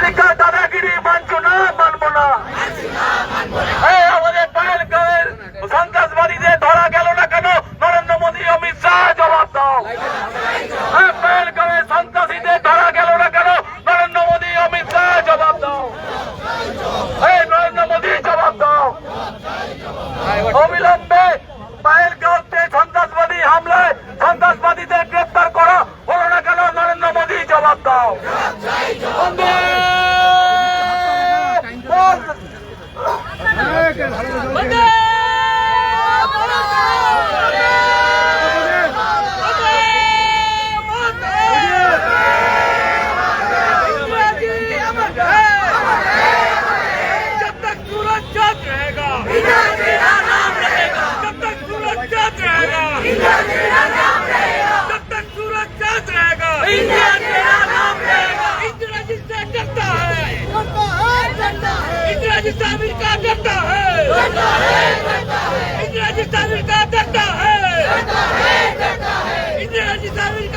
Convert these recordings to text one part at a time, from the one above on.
দাদাগিরি মানছো না, মানবো না। আমাদের পায়েলগাঁওয়ের সন্ত্রাসবাদীদের ধরা গেল না কেন? নরেন্দ্র মোদী, অমিত শাহ জবাব দাও। পায়েলগাঁওয়ের সন্ত্রাসীদের ধরা গেল না কেন? নরেন্দ্র মোদী, অমিত শাহ জবাব দাও। নরেন্দ্র মোদী জবাব দাও। অবিলম্বে পায়েলগাঁওতে সন্ত্রাসবাদী হামলায় সন্ত্রাসবাদীদের গ্রেপ্তার করা হলো না কেন? নরেন্দ্র মোদী জবাব দাও। इंदिरा का डरता है, इंदिरा का डरता है, इंदिरा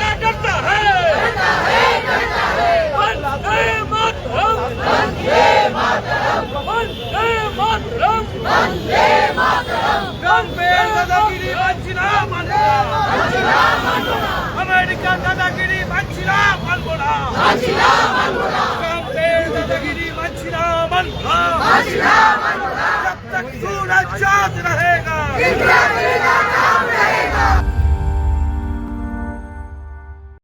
का डरता है। वंदे मातरम, वंदे मातरम, वंदे मातरम, वंदे मातरम। रामपेर दादागिरी मानछिना, मानबो ना। अमेरिका दादागिरी मानछिना, मानबो ना। रामपेर दादागिरी मानछिना, मानबो ना। जब तक सूरज चांद रहेगा,